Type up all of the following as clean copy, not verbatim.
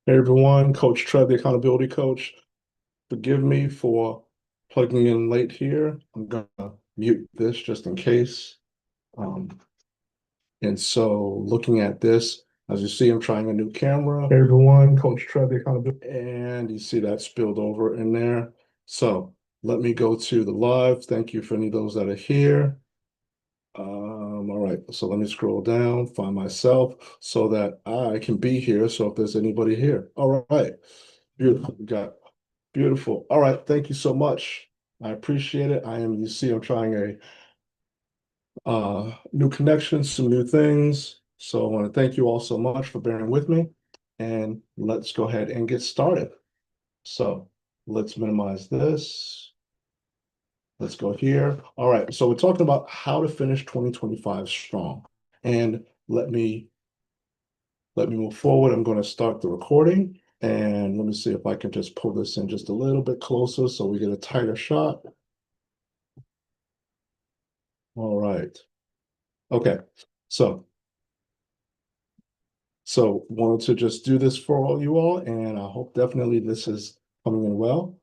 Hey everyone, Coach Trev, the accountability coach. Forgive me for plugging in late here. I'm gonna mute this just in case. Um, and so looking at this, as you see, I'm trying a new camera. Hey everyone, Coach Trev, the accountability. And you see that spilled over in there. So let me go to the live. Thank you for any of those that are here. All right, so let me scroll down, find myself so that I can be here. So if there's anybody here. All right, beautiful. We got beautiful. All right, thank you so much. I appreciate it. You see, I'm trying a new connection, some new things. So I want to thank you all so much for bearing with me. And let's go ahead and get started. So let's minimize this. Let's go here. All right, so we're talking about how to finish 2025 strong. And let me move forward. I'm going to start the recording. And let me see if I can just pull this in just a little bit closer so we get a tighter shot. All right. Okay. So wanted to just do this for all you all, and I hope definitely this is coming in well.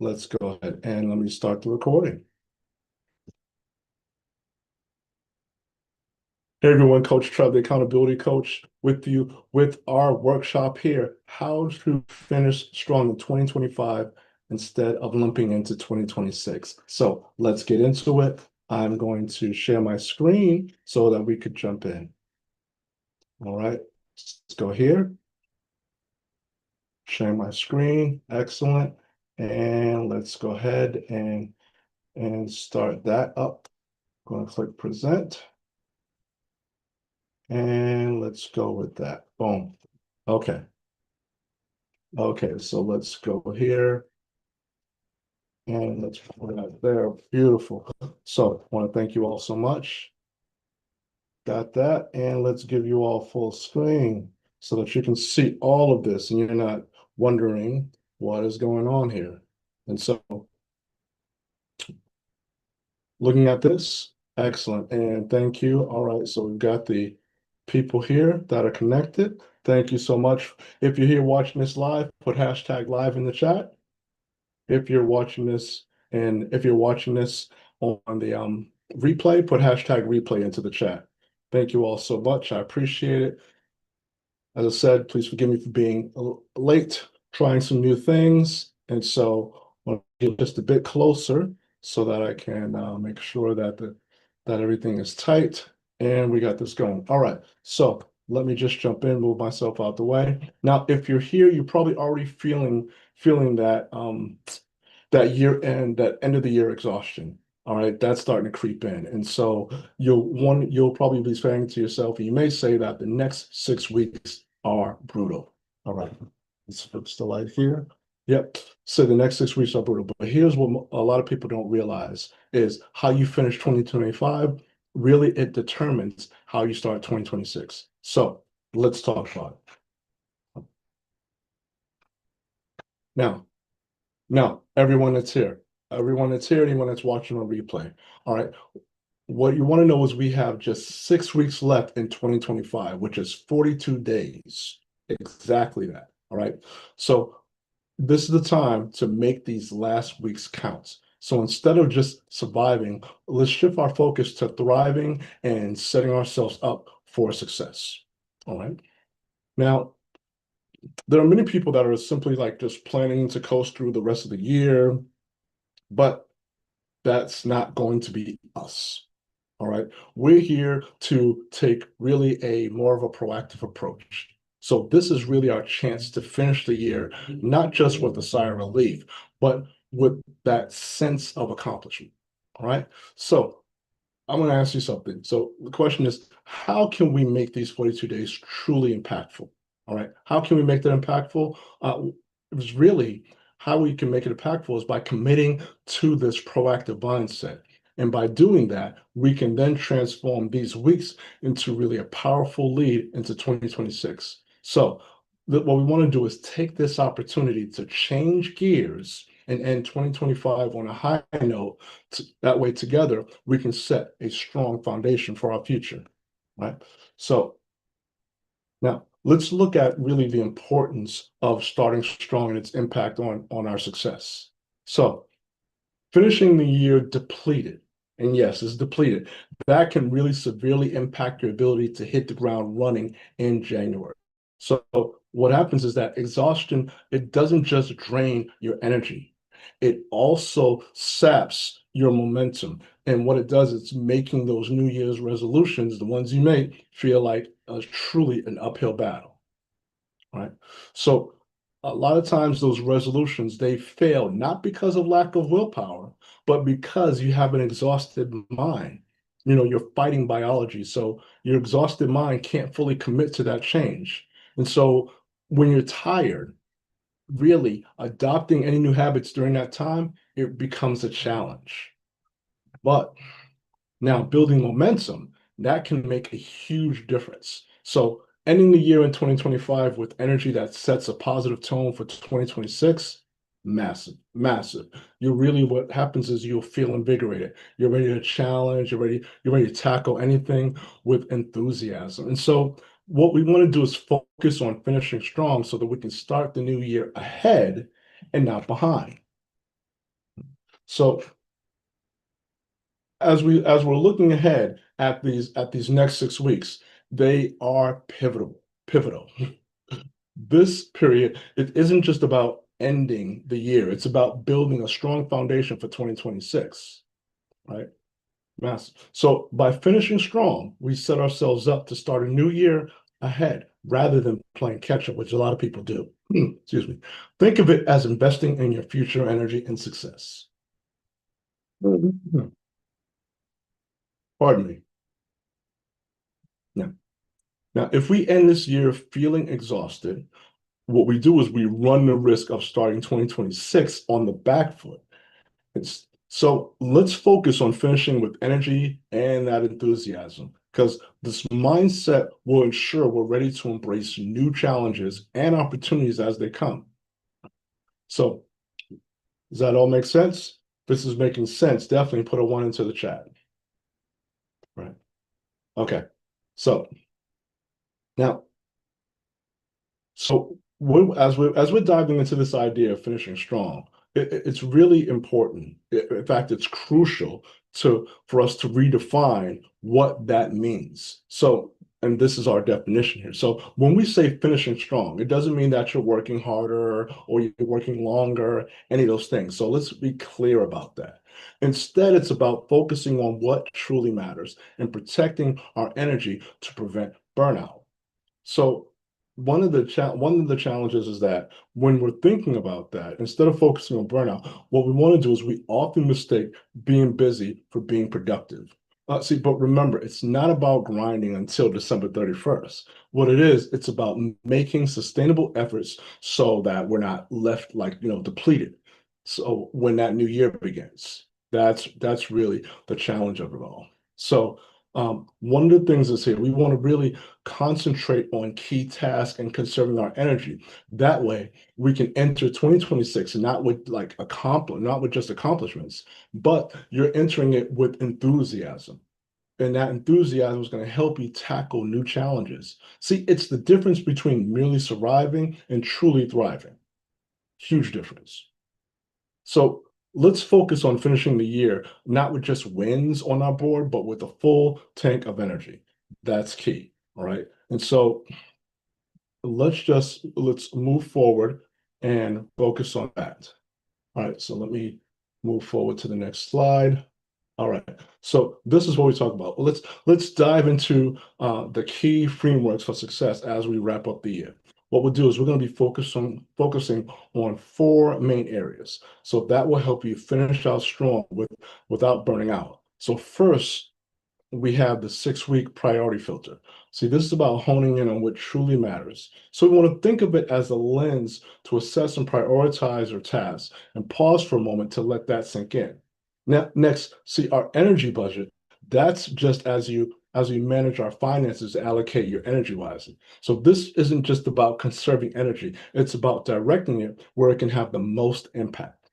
Let's go ahead and let me start the recording. Hey everyone, Coach Trev, the accountability coach, with you with our workshop here, how to finish strong in 2025 instead of limping into 2026. So let's get into it. I'm going to share my screen so that we could jump in. All right, let's go here. Share my screen. Excellent. And let's go ahead and start that up. I'm going to click present. And let's go with that. Boom. Okay. Okay, so let's go here. And let's put that there. Beautiful. So I want to thank you all so much. Got that. And let's give you all full screen so that you can see all of this and you're not wondering what is going on here. And so looking at this, excellent. And thank you. All right, so we've got the people here that are connected. Thank you so much. If you're here watching this live, put hashtag live in the chat. If you're watching this on the replay, put hashtag replay into the chat. Thank you all so much. I appreciate it. As I said, please forgive me for being late, trying some new things. And so I want to get just a bit closer so that I can make sure that everything is tight and we got this going. All right, so let me just jump in, move myself out the way. Now, if you're here, you're probably already feeling that that end of the year exhaustion. All right, that's starting to creep in. And so you'll probably be saying to yourself, and you may say that the next 6 weeks are brutal. All right, let's fix the light here. Yep. So the next 6 weeks are brutal. But here's what a lot of people don't realize is how you finish 2025, really it determines how you start 2026. So let's talk about it. Now, everyone that's here, anyone that's watching on replay, all right, what you want to know is we have just 6 weeks left in 2025, which is 42 days. Exactly that, all right? So this is the time to make these last weeks count. So instead of just surviving, let's shift our focus to thriving and setting ourselves up for success, all right? Now, there are many people that are simply like just planning to coast through the rest of the year, but that's not going to be us. All right. We're here to take really a more of a proactive approach. So this is really our chance to finish the year, not just with a sigh of relief, but with that sense of accomplishment. All right. So I'm going to ask you something. So the question is, how can we make these 42 days truly impactful? All right. How can we make that impactful? It's really how we can make it impactful is by committing to this proactive mindset. And by doing that, we can then transform these weeks into really a powerful lead into 2026. So what we want to do is take this opportunity to change gears and end 2025 on a high note. That way, together, we can set a strong foundation for our future, right? So now let's look at really the importance of starting strong and its impact on our success. So finishing the year depleted, and yes, it's depleted, that can really severely impact your ability to hit the ground running in January. So what happens is that exhaustion, it doesn't just drain your energy, it also saps your momentum. And what it does, it's making those New Year's resolutions, the ones you make, feel like truly an uphill battle, right? So a lot of times those resolutions, they fail not because of lack of willpower, but because you have an exhausted mind. You know, you're fighting biology, so your exhausted mind can't fully commit to that change. And so when you're tired, really adopting any new habits during that time, it becomes a challenge. But now building momentum, that can make a huge difference. So ending the year in 2025 with energy that sets a positive tone for 2026, massive, massive. You really, what happens is you'll feel invigorated. You're ready to challenge, you're ready to tackle anything with enthusiasm. And so what we want to do is focus on finishing strong so that we can start the new year ahead and not behind. So as we're looking ahead at these next 6 weeks, they are pivotal. This period, it isn't just about ending the year, it's about building a strong foundation for 2026, right? Massive. So by finishing strong, we set ourselves up to start a new year ahead rather than playing catch up, which a lot of people do. Excuse me. Think of it as investing in your future energy and success. Pardon me. Now, now, if we end this year feeling exhausted, what we do is we run the risk of starting 2026 on the back foot. So let's focus on finishing with energy and that enthusiasm, because this mindset will ensure we're ready to embrace new challenges and opportunities as they come. So does that all make sense? If this is making sense, definitely put a 1 into the chat. Right. Okay. So now, as we're diving into this idea of finishing strong, it's really important. In fact, it's crucial for us to redefine what that means. So, and this is our definition here. So when we say finishing strong, it doesn't mean that you're working harder or you're working longer, any of those things. So let's be clear about that. Instead, it's about focusing on what truly matters and protecting our energy to prevent burnout. So one of the challenges is that when we're thinking about that, instead of focusing on burnout, what we want to do is we often mistake being busy for being productive. But remember, it's not about grinding until December 31st. What it is, it's about making sustainable efforts so that we're not left depleted. So when that new year begins, that's really the challenge of it all. So one of the things is here, we want to really concentrate on key tasks and conserving our energy. That way, we can enter 2026 not with not with just accomplishments, but you're entering it with enthusiasm. And that enthusiasm is going to help you tackle new challenges. See, it's the difference between merely surviving and truly thriving. Huge difference. So let's focus on finishing the year, not with just wins on our board, but with a full tank of energy. That's key. All right. And so let's move forward and focus on that. All right. So let me move forward to the next slide. All right. So this is what we talk about. Let's dive into the key frameworks for success as we wrap up the year. What we'll do is we're going to be focusing on 4 main areas. So that will help you finish out strong without burning out. So first, we have the 6-week priority filter. See, this is about honing in on what truly matters. So we want to think of it as a lens to assess and prioritize your tasks and pause for a moment to let that sink in. Now, next, see our energy budget. That's just as you manage our finances, allocate your energy wisely. So this isn't just about conserving energy. It's about directing it where it can have the most impact.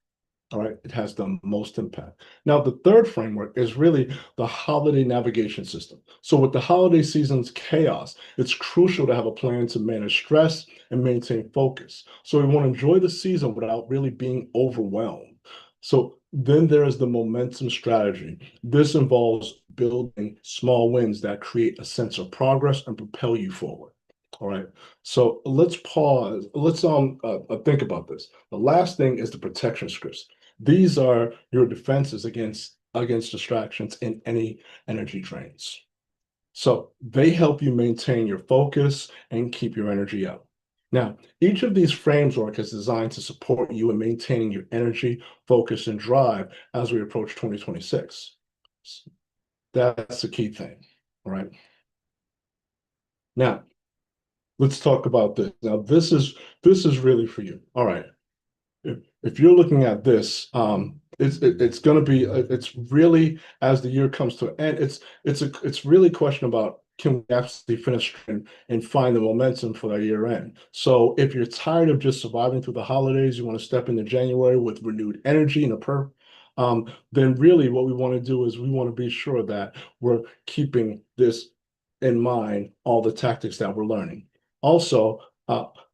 All right, it has the most impact. Now, the third framework is really the holiday navigation system. So with the holiday season's chaos, it's crucial to have a plan to manage stress and maintain focus. So we want to enjoy the season without really being overwhelmed. So then there is the momentum strategy. This involves building small wins that create a sense of progress and propel you forward. All right. So let's pause. Let's think about this. The last thing is the protection scripts. These are your defenses against distractions and any energy drains. So they help you maintain your focus and keep your energy up. Now, each of these framework is designed to support you in maintaining your energy, focus, and drive as we approach 2026. That's the key thing. All right. Now, let's talk about this. Now, this is really for you. All right. If you're looking at this, it's going to be it's really, as the year comes to an end, it's really a question about, can we actually finish and find the momentum for that year end. So if you're tired of just surviving through the holidays, you want to step into January with renewed energy and then really what we want to do is we want to be sure that we're keeping this in mind, all the tactics that we're learning. Also,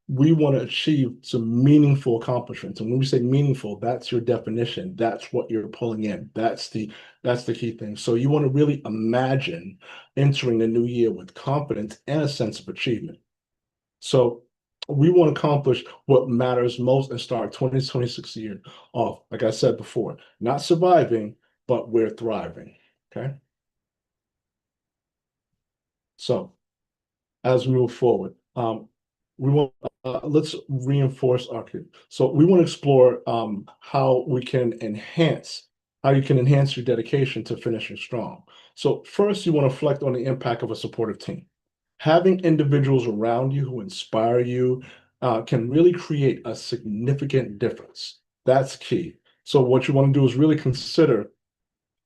we want to achieve some meaningful accomplishments. And when we say meaningful, that's your definition. That's what you're pulling in. That's the key thing. So you want to really imagine entering the new year with confidence and a sense of achievement. So we want to accomplish what matters most and start 2026 year off, like I said before, not surviving, but we're thriving. Okay. So as we move forward, we want let's reinforce our kid. So we want to explore how you can enhance your dedication to finishing strong. So first, you want to reflect on the impact of a supportive team. Having individuals around you who inspire you can really create a significant difference. That's key. So what you want to do is really consider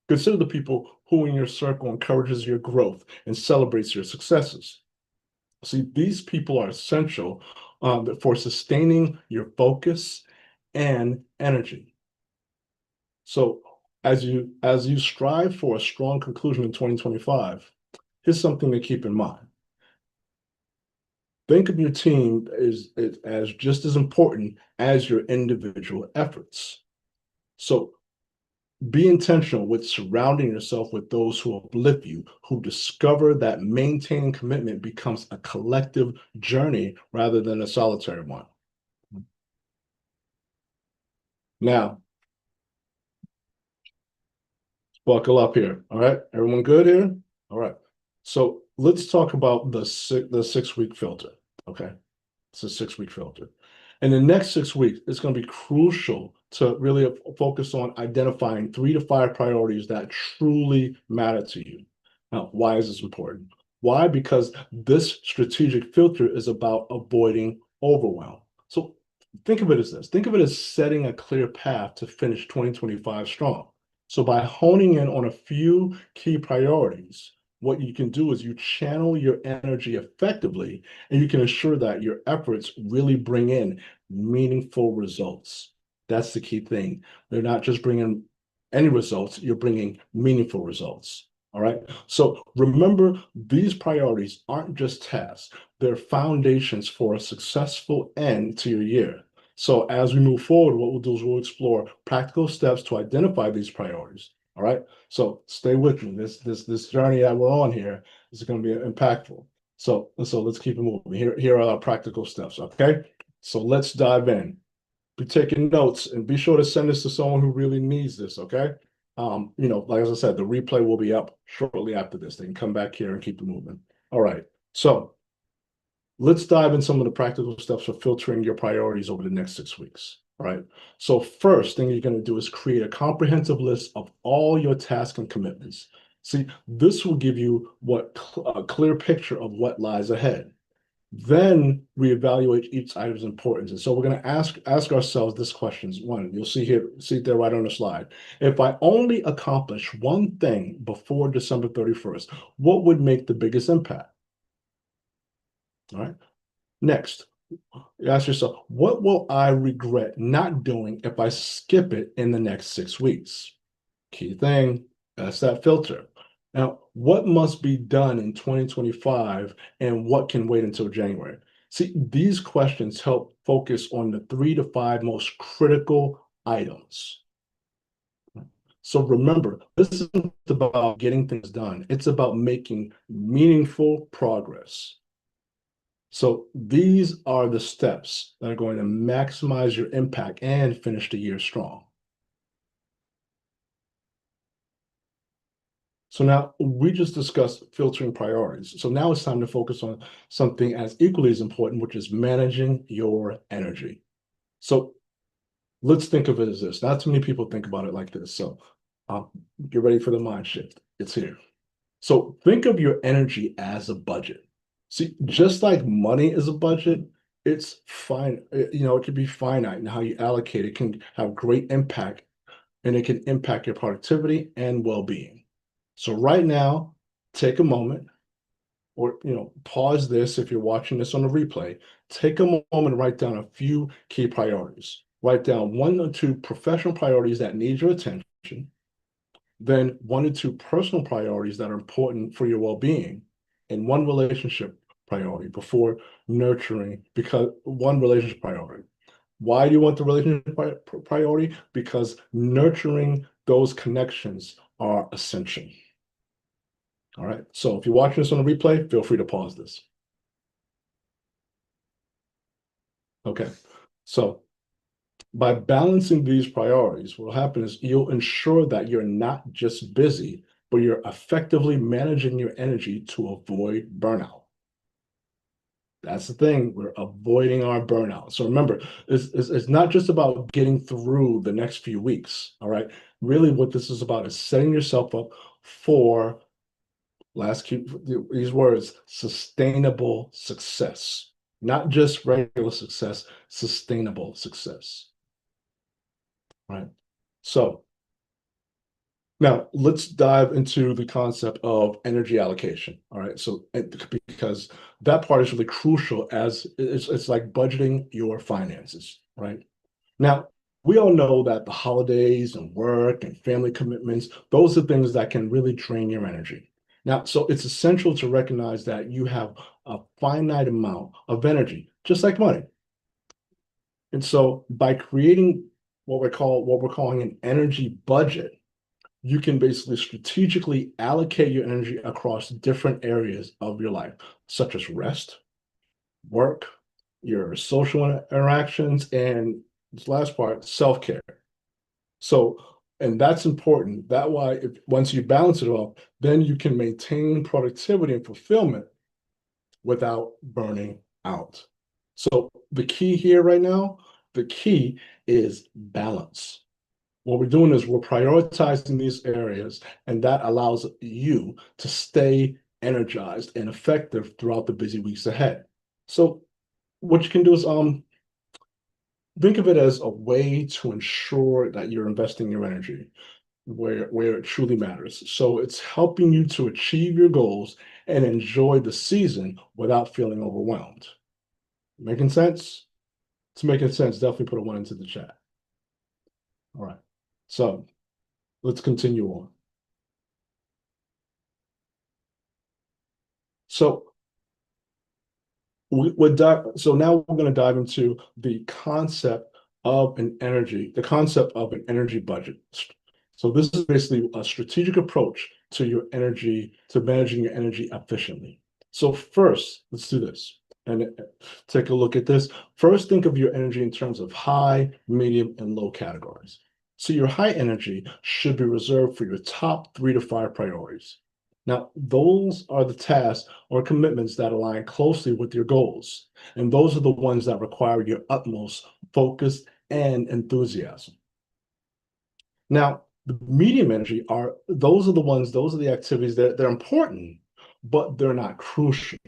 the people who in your circle encourages your growth and celebrates your successes. See, these people are essential for sustaining your focus and energy. So as you strive for a strong conclusion in 2025, here's something to keep in mind. Think of your team as just as important as your individual efforts. So be intentional with surrounding yourself with those who uplift you, who discover that maintaining commitment becomes a collective journey rather than a solitary one. Now, buckle up here. All right, everyone good here? All right. So let's talk about the 6 week filter. Okay, it's a 6 week filter. In the next 6 weeks, it's going to be crucial to really focus on identifying 3 to 5 priorities that truly matter to you. Now, why is this important? Why? Because this strategic filter is about avoiding overwhelm. So think of it as this. Think of it as setting a clear path to finish 2025 strong. So by honing in on a few key priorities, what you can do is you channel your energy effectively, and you can ensure that your efforts really bring in meaningful results. That's the key thing. They're not just bringing any results, you're bringing meaningful results. All right. So remember, these priorities aren't just tasks, they're foundations for a successful end to your year. So as we move forward, what we'll do is we'll explore practical steps to identify these priorities. All right. So stay with me. This journey that we're on here is going to be impactful. So let's keep it moving. Here are our practical steps. Okay. So let's dive in. Be taking notes and be sure to send this to someone who really needs this. Okay. Like as I said, the replay will be up shortly after this. They can come back here and keep it moving. All right. So let's dive in some of the practical steps for filtering your priorities over the next 6 weeks. All right. So first thing you're going to do is create a comprehensive list of all your tasks and commitments. See, this will give you a clear picture of what lies ahead. Then we evaluate each item's importance. And so we're going to ask ourselves this questions. One, you'll see it there right on the slide. If I only accomplish one thing before December 31st, what would make the biggest impact? All right. Next, You ask yourself, what will I regret not doing if I skip it in the next 6 weeks? Key thing, that's that filter. Now, what must be done in 2025 and what can wait until January? See, these questions help focus on the 3 to 5 most critical items. So remember, this isn't about getting things done. It's about making meaningful progress. So these are the steps that are going to maximize your impact and finish the year strong. So now we just discussed filtering priorities. So now it's time to focus on something as equally as important, which is managing your energy. So let's think of it as this. Not too many people think about it like this. So get ready for the mind shift. It's here. So think of your energy as a budget. See, just like money is a budget, it's fine. It can be finite and how you allocate it can have great impact and it can impact your productivity and well-being. So right now, take a moment or pause this if you're watching this on a replay. Take a moment and write down a few key priorities. Write down 1 or 2 professional priorities that need your attention, then 1 or 2 personal priorities that are important for your well-being, and 1 relationship priority before nurturing, because 1 relationship priority. Why do you want the relationship priority? Because nurturing those connections are essential. All right. So if you're watching this on a replay, feel free to pause this. Okay. So by balancing these priorities, what will happen is you'll ensure that you're not just busy, but you're effectively managing your energy to avoid burnout. That's the thing. We're avoiding our burnout. So remember, it's not just about getting through the next few weeks. All right. Really, what this is about is setting yourself up for, these words, sustainable success. Not just regular success, sustainable success. Right. So now let's dive into the concept of energy allocation. All right. So because that part is really crucial, as it's like budgeting your finances. Right. Now, we all know that the holidays and work and family commitments, those are things that can really drain your energy. Now, so it's essential to recognize that you have a finite amount of energy, just like money. And so by creating what we're calling an energy budget, you can basically strategically allocate your energy across different areas of your life, such as rest, work, your social interactions, and this last part, self-care. So, and that's important. That why once you balance it all, then you can maintain productivity and fulfillment without burning out. So the key here right now, the key is balance. What we're doing is we're prioritizing these areas, and that allows you to stay energized and effective throughout the busy weeks ahead. So what you can do is think of it as a way to ensure that you're investing your energy where it truly matters. So it's helping you to achieve your goals and enjoy the season without feeling overwhelmed. Making sense? It's making sense. Definitely put a 1 into the chat. All right. So let's continue on. So so now we're going to dive into the concept of an energy budget. So this is basically a strategic approach to managing your energy efficiently. So first, let's do this and take a look at this. First, think of your energy in terms of high, medium, and low categories. So your high energy should be reserved for your top 3 to 5 priorities. Now, those are the tasks or commitments that align closely with your goals, and those are the ones that require your utmost focus and enthusiasm. Now, the medium energy those are the activities that they're important, but they're not crucial.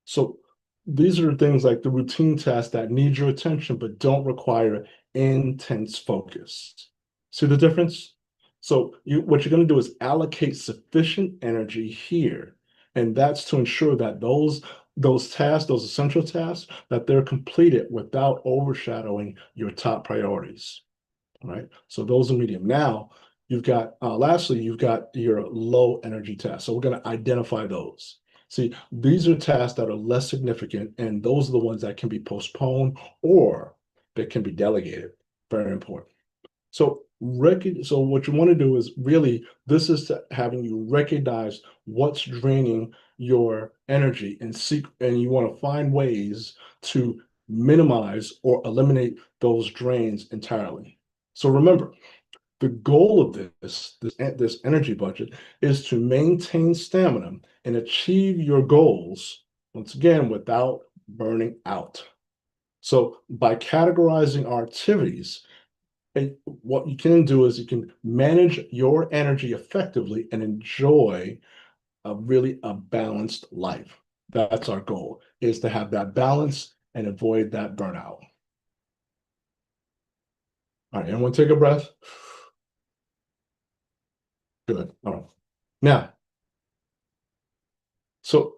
So these are things like the routine tasks that need your attention but don't require intense focus. See the difference? So what you're going to do is allocate sufficient energy here, and that's to ensure that those tasks, those essential tasks, that they're completed without overshadowing your top priorities. All right. So those are medium. Now you've got, lastly, you've got your low energy tasks. So we're going to identify those. See, these are tasks that are less significant, and those are the ones that can be postponed or that can be delegated. Very important. So what you want to do is really, this is having you recognize what's draining your energy and you want to find ways to minimize or eliminate those drains entirely. So remember, the goal of this energy budget is to maintain stamina and achieve your goals, once again, without burning out. So by categorizing our activities, what you can do is you can manage your energy effectively and enjoy a balanced life. That's our goal, is to have that balance and avoid that burnout. All right, everyone take a breath. Good. All right. Now, so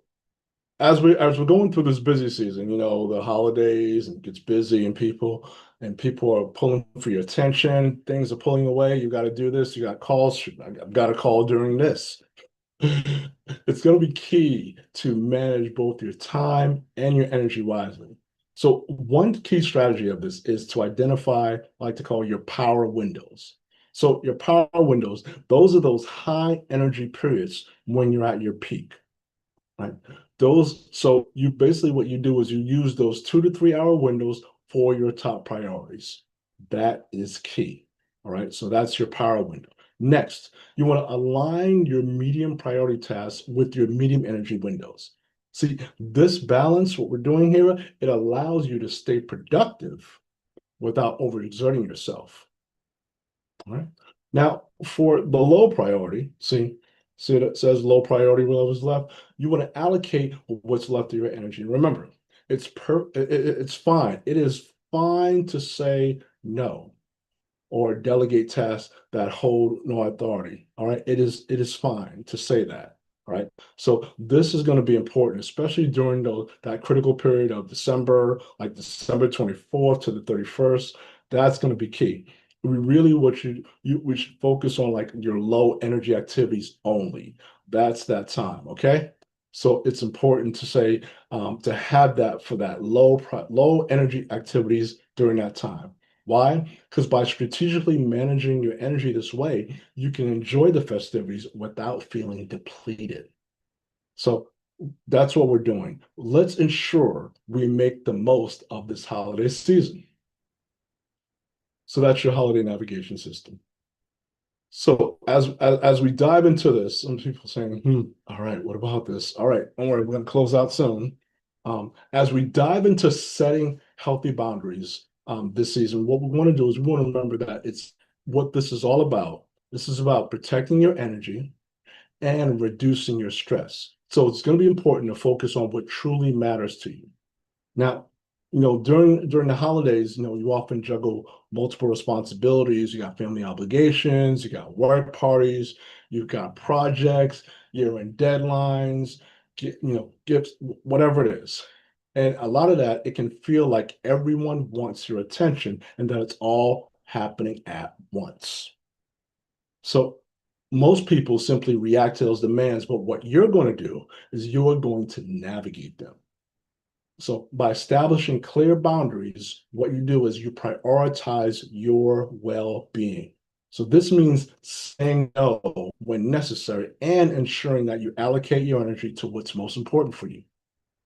as we're going through this busy season, the holidays, and it gets busy, and people are pulling for your attention, things are pulling away. You got to do this, you got calls, I've got a call during this. It's going to be key to manage both your time and your energy wisely. So one key strategy of this is to identify, I like to call, your power windows. So your power windows, those are those high energy periods when you're at your peak, right? So you basically, what you do is you use those 2 to 3 hour windows for your top priorities. That is key. All right. So that's your power window. Next, you want to align your medium priority tasks with your medium energy windows. See, this balance, what we're doing here, it allows you to stay productive without overexerting yourself. All right. Now, for the low priority, see it says low priority levels left. You want to allocate what's left of your energy. Remember, it's fine. It is fine to say no or delegate tasks that hold no authority. All right. It is fine to say that. All right. So this is going to be important, especially during that critical period of December, like December 24th to the 31st. That's going to be key. We should focus on like your low energy activities only. That's that time. Okay. So it's important to say, to have that for that low energy activities during that time. Why? Because by strategically managing your energy this way, you can enjoy the festivities without feeling depleted. So that's what we're doing. Let's ensure we make the most of this holiday season. So that's your holiday navigation system. So as we dive into this, some people saying, all right, what about this? All right, don't worry, we're going to close out soon. As we dive into setting healthy boundaries this season, what we want to do is we want to remember that it's what this is all about. This is about protecting your energy and reducing your stress. So it's going to be important to focus on what truly matters to you. Now, during the holidays, you often juggle multiple responsibilities. You got family obligations, you got work parties, you've got projects, year-end deadlines, gifts, whatever it is. And a lot of that, it can feel like everyone wants your attention and that it's all happening at once. So most people simply react to those demands, but what you're going to do is you're going to navigate them. So by establishing clear boundaries, what you do is you prioritize your well-being. So this means saying no when necessary and ensuring that you allocate your energy to what's most important for you.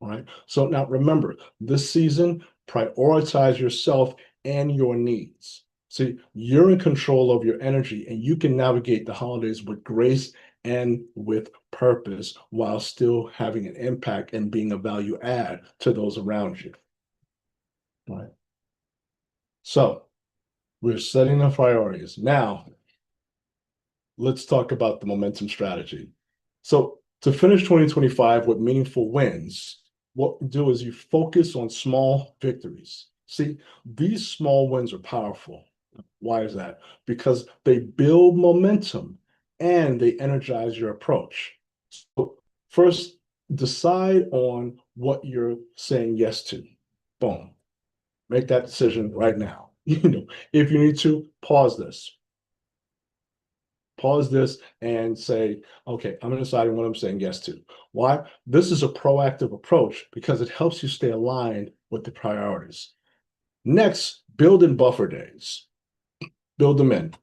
All right. So now remember, this season, prioritize yourself and your needs. See, you're in control of your energy and you can navigate the holidays with grace and with purpose while still having an impact and being a value add to those around you. All right. So we're setting the priorities. Now, let's talk about the momentum strategy. So to finish 2025 with meaningful wins, what you do is you focus on small victories. See, these small wins are powerful. Why is that? Because they build momentum and they energize your approach. So first, decide on what you're saying yes to. Boom. Make that decision right now. If you need to, pause this. Pause this and say, okay, I'm deciding what I'm saying yes to. Why? This is a proactive approach because it helps you stay aligned with the priorities. Next, build in buffer days. Build them in.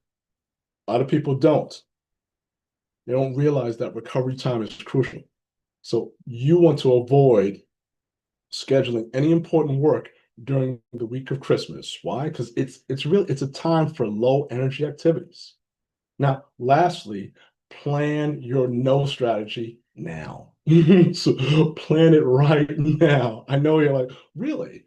A lot of people don't. They don't realize that recovery time is crucial. So you want to avoid scheduling any important work during the week of Christmas. Why? Because it's a time for low energy activities. Now, lastly, plan your no strategy now. So plan it right now. I know you're like, really?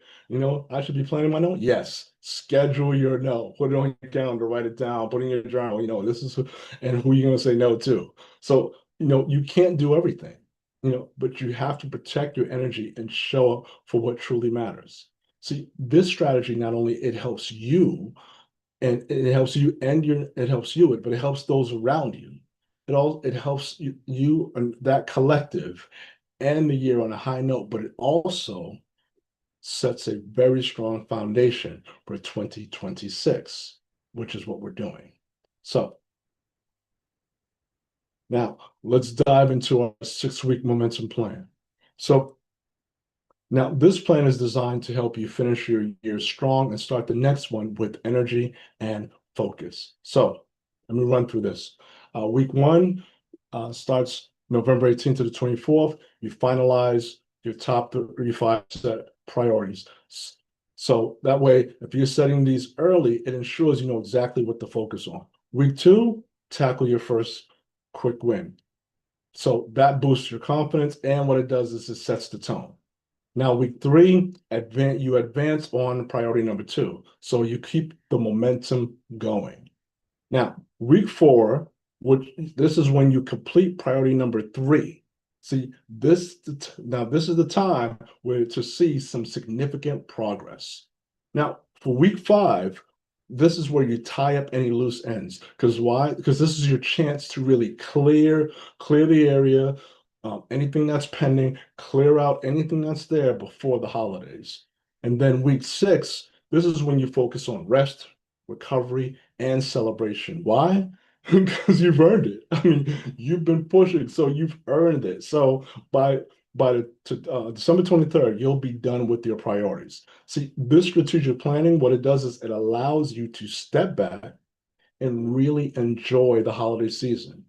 I should be planning my no? Yes. Schedule your no. Put it on your calendar, write it down, put it in your journal. This is and who you're going to say no to. So, you can't do everything, but you have to protect your energy and show up for what truly matters. See, this strategy not only it helps you, and it helps you but it helps those around you. It helps you and that collective end the year on a high note, but it also sets a very strong foundation for 2026, which is what we're doing. So now let's dive into our 6-week momentum plan. So now this plan is designed to help you finish your year strong and start the next one with energy and focus. So let me run through this. Week 1 starts November 18th to the 24th. You finalize your top 35 set priorities. So that way, if you're setting these early, it ensures you know exactly what to focus on. Week 2, tackle your first quick win. So that boosts your confidence, and what it does is it sets the tone. Now, week 3, you advance on priority number 2. So you keep the momentum going. Now, week 4, this is when you complete priority number 3. See, this is the time to see some significant progress. Now, for week 5, this is where you tie up any loose ends. Because why? Because this is your chance to really clear the area, anything that's pending, clear out anything that's there before the holidays. And then week 6, this is when you focus on rest, recovery, and celebration. Why? Because you've earned it. I mean, you've been pushing, so you've earned it. So by December 23rd, you'll be done with your priorities. See, this strategic planning, what it does is it allows you to step back and really enjoy the holiday season.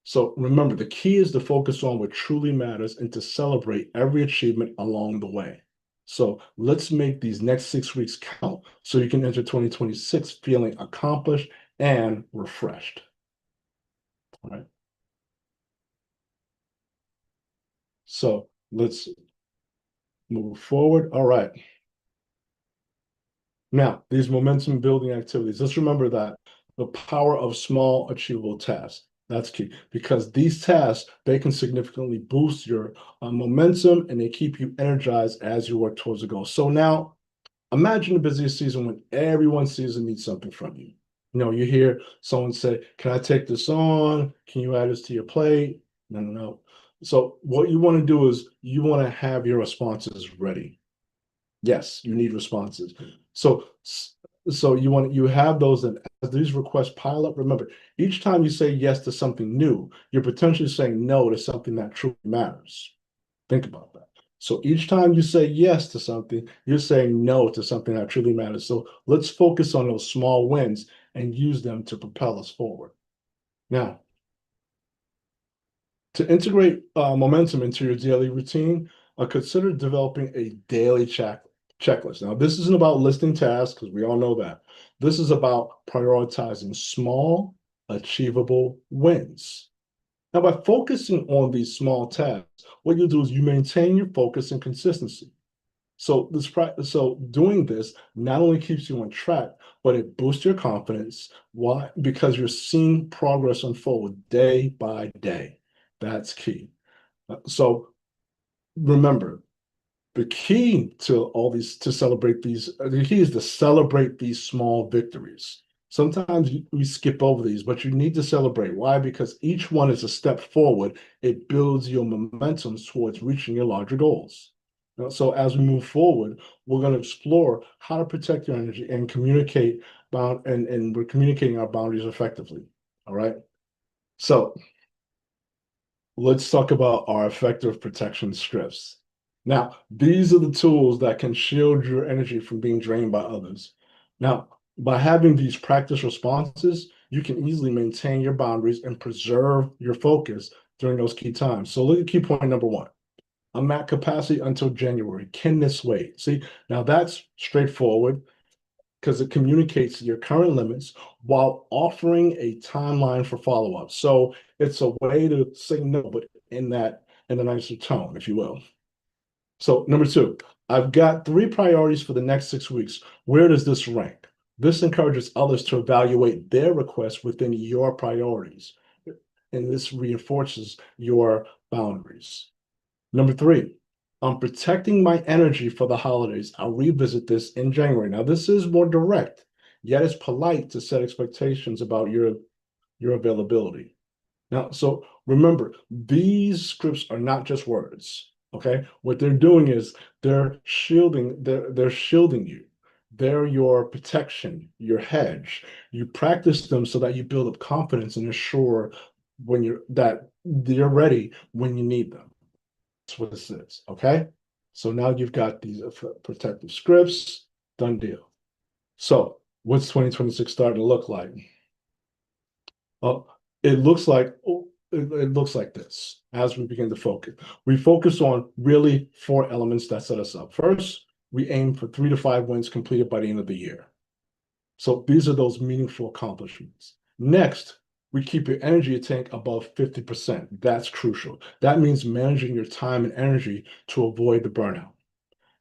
So remember, the key is to focus on what truly matters and to celebrate every achievement along the way. So let's make these next 6 weeks count so you can enter 2026 feeling accomplished and refreshed. All right. So let's move forward. All right. Now, these momentum building activities, let's remember that the power of small achievable tasks. That's key because these tasks, they can significantly boost your momentum and they keep you energized as you work towards a goal. So now imagine the busiest season when everyone sees and needs something from you. You hear someone say, can I take this on? Can you add this to your plate? No. So what you want to do is you want to have your responses ready. Yes, you need responses. So you have those, and as these requests pile up, remember, each time you say yes to something new, you're potentially saying no to something that truly matters. Think about that. So each time you say yes to something, you're saying no to something that truly matters. So let's focus on those small wins and use them to propel us forward. Now, to integrate momentum into your daily routine, consider developing a daily checklist. Now, this isn't about listing tasks because we all know that. This is about prioritizing small, achievable wins. Now, by focusing on these small tasks, what you do is you maintain your focus and consistency. So doing this not only keeps you on track, but it boosts your confidence. Why? Because you're seeing progress unfold day by day. That's key. So remember, the key to the key is to celebrate these small victories. Sometimes we skip over these, but you need to celebrate. Why? Because each one is a step forward. It builds your momentum towards reaching your larger goals. So as we move forward, we're going to explore how to protect your energy and communicate and we're communicating our boundaries effectively. All right. So let's talk about our effective protection scripts. Now, these are the tools that can shield your energy from being drained by others. Now, by having these practice responses, you can easily maintain your boundaries and preserve your focus during those key times. So look at key point number one. I'm at capacity until January. Can this wait? See, now that's straightforward because it communicates your current limits while offering a timeline for follow-up. So it's a way to say no, but in a nicer tone, if you will. So number two, I've got 3 priorities for the next 6 weeks. Where does this rank? This encourages others to evaluate their requests within your priorities, and this reinforces your boundaries. Number three, I'm protecting my energy for the holidays. I'll revisit this in January. Now, this is more direct, yet it's polite to set expectations about your availability. Now, so remember, these scripts are not just words, okay? What they're doing is they're shielding you. They're your protection, your hedge. You practice them so that you build up confidence and assure that you're ready when you need them. That's what this is, okay? So now you've got these protective scripts, done deal. So what's 2026 starting to look like? It looks like it looks like this as we begin to focus. We focus on really 4 elements that set us up. First, we aim for 3 to 5 wins completed by the end of the year. So these are those meaningful accomplishments. Next, we keep your energy tank above 50%. That's crucial. That means managing your time and energy to avoid the burnout.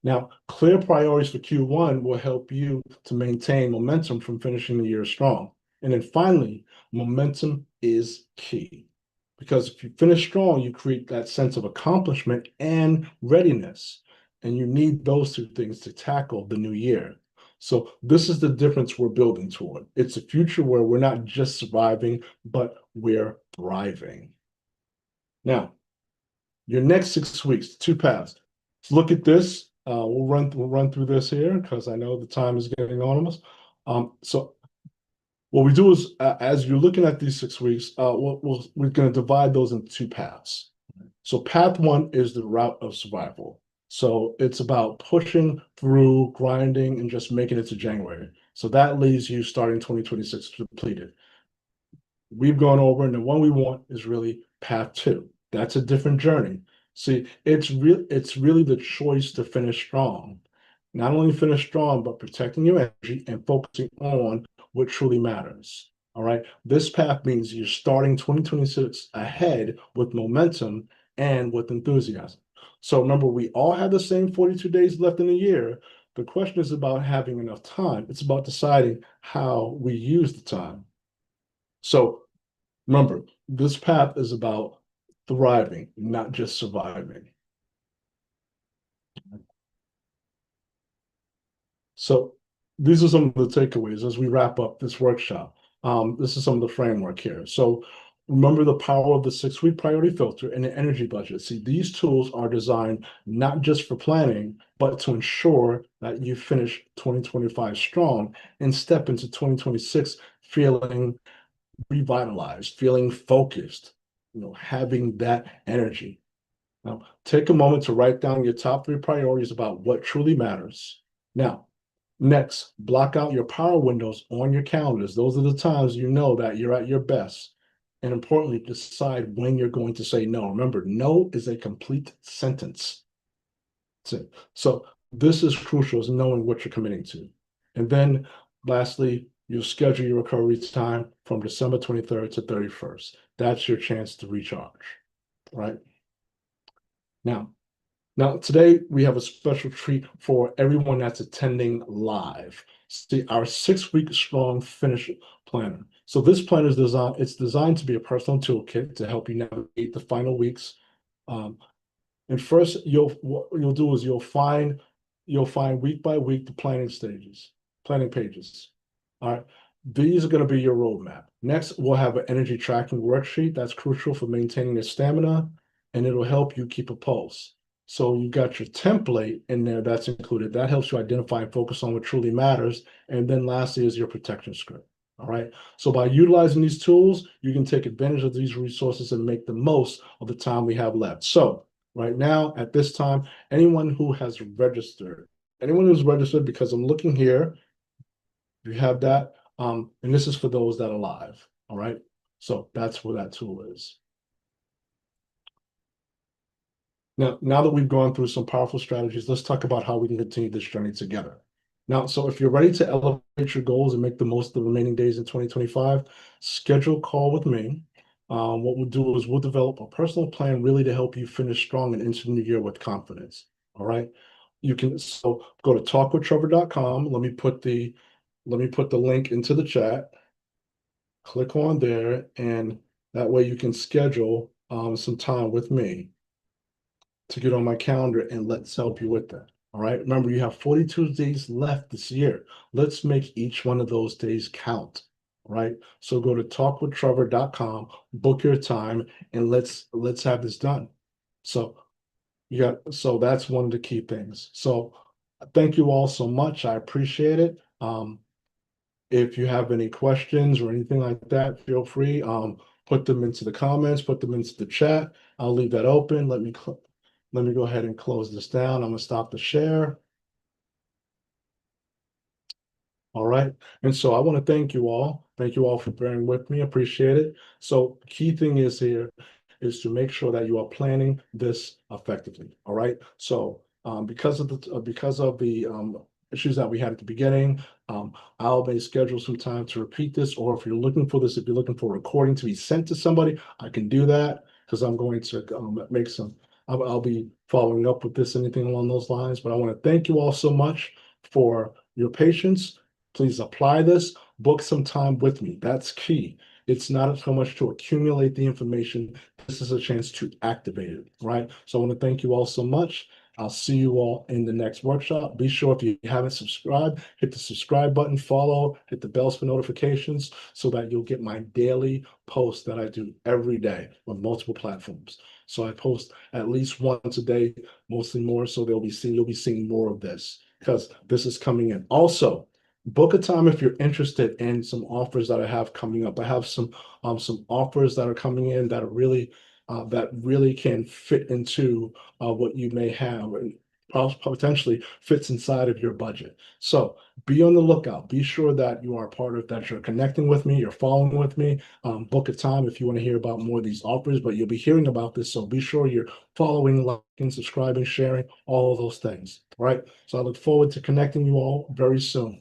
Now, clear priorities for Q1 will help you to maintain momentum from finishing the year strong. And then finally, momentum is key. Because if you finish strong, you create that sense of accomplishment and readiness. And you need those 2 things to tackle the new year. So this is the difference we're building toward. It's a future where we're not just surviving, but we're thriving. Now, your next 6 weeks, 2 paths. Let's look at this. We'll run through this here because I know the time is getting on us. So what we do is, as you're looking at these 6 weeks, we're going to divide those into 2 paths. So path 1 is the route of survival. So it's about pushing through, grinding, and just making it to January. So that leaves you starting 2026 depleted. We've gone over, and the one we want is really path 2. That's a different journey. See, it's really the choice to finish strong. Not only finish strong, but protecting your energy and focusing on what truly matters. All right. This path means you're starting 2026 ahead with momentum and with enthusiasm. So remember, we all have the same 42 days left in the year. The question is about having enough time. It's about deciding how we use the time. So remember, this path is about thriving, not just surviving. So these are some of the takeaways as we wrap up this workshop. This is some of the framework here. So remember the power of the 6-week priority filter and the energy budget. See, these tools are designed not just for planning, but to ensure that you finish 2025 strong and step into 2026 feeling revitalized, feeling focused, having that energy. Now, take a moment to write down your top 3 priorities about what truly matters. Now, next, block out your power windows on your calendars. Those are the times you know that you're at your best. And importantly, decide when you're going to say no. Remember, no is a complete sentence. So this is crucial, is knowing what you're committing to. And then lastly, you'll schedule your recovery time from December 23rd to 31st. That's your chance to recharge, right? Now, today we have a special treat for everyone that's attending live. See, our 6-week strong finish planner. So this planner is designed to be a personal toolkit to help you navigate the final weeks. And first, what you'll do is you'll find week by week the planning pages. All right. These are going to be your roadmap. Next, we'll have an energy tracking worksheet that's crucial for maintaining your stamina, and it'll help you keep a pulse. So you got your template in there that's included. That helps you identify and focus on what truly matters. And then lastly is your protection script. All right. So by utilizing these tools, you can take advantage of these resources and make the most of the time we have left. So right now, at this time, anyone who's registered, because I'm looking here, you have that. And this is for those that are live. All right. So that's where that tool is. Now that we've gone through some powerful strategies, let's talk about how we can continue this journey together. Now, so if you're ready to elevate your goals and make the most of the remaining days in 2025, schedule a call with me. What we'll do is we'll develop a personal plan really to help you finish strong and into the new year with confidence. All right. You can go to talkwithtrevor.com. Let me put the link into the chat. Click on there, and that way you can schedule some time with me to get on my calendar, and let's help you with that. All right. Remember, you have 42 days left this year. Let's make each one of those days count. All right. So go to talkwithtrevor.com, book your time, and let's have this done. So that's one of the key things. So thank you all so much. I appreciate it. If you have any questions or anything like that, feel free. Put them into the comments, put them into the chat. I'll leave that open. Let me go ahead and close this down. I'm gonna stop the share. All right. And so I want to thank you all. Thank you all for bearing with me. Appreciate it. So key thing is here is to make sure that you are planning this effectively. All right. So because of the issues that we had at the beginning, I'll may schedule some time to repeat this, or if you're looking for this, if you're looking for a recording to be sent to somebody, I can do that because I'm going to make some. I'll be following up with this, anything along those lines. But I want to thank you all so much for your patience. Please apply this, book some time with me. That's key. It's not so much to accumulate the information. This is a chance to activate it, right? So I want to thank you all so much. I'll see you all in the next workshop. Be sure if you haven't subscribed, hit the subscribe button, follow, hit the bells for notifications so that you'll get my daily posts that I do every day on multiple platforms. So I post at least once a day, mostly more. So you'll be seeing more of this because this is coming in. Also, book a time if you're interested in some offers that I have coming up. I have some offers that are coming in that are really can fit into what you may have and potentially fits inside of your budget. So be on the lookout. Be sure that you are part of that. You're connecting with me. You're following with me. Book a time if you want to hear about more of these offers, but you'll be hearing about this. So be sure you're following, liking, subscribing, sharing, all of those things. All right. So I look forward to connecting you all very soon.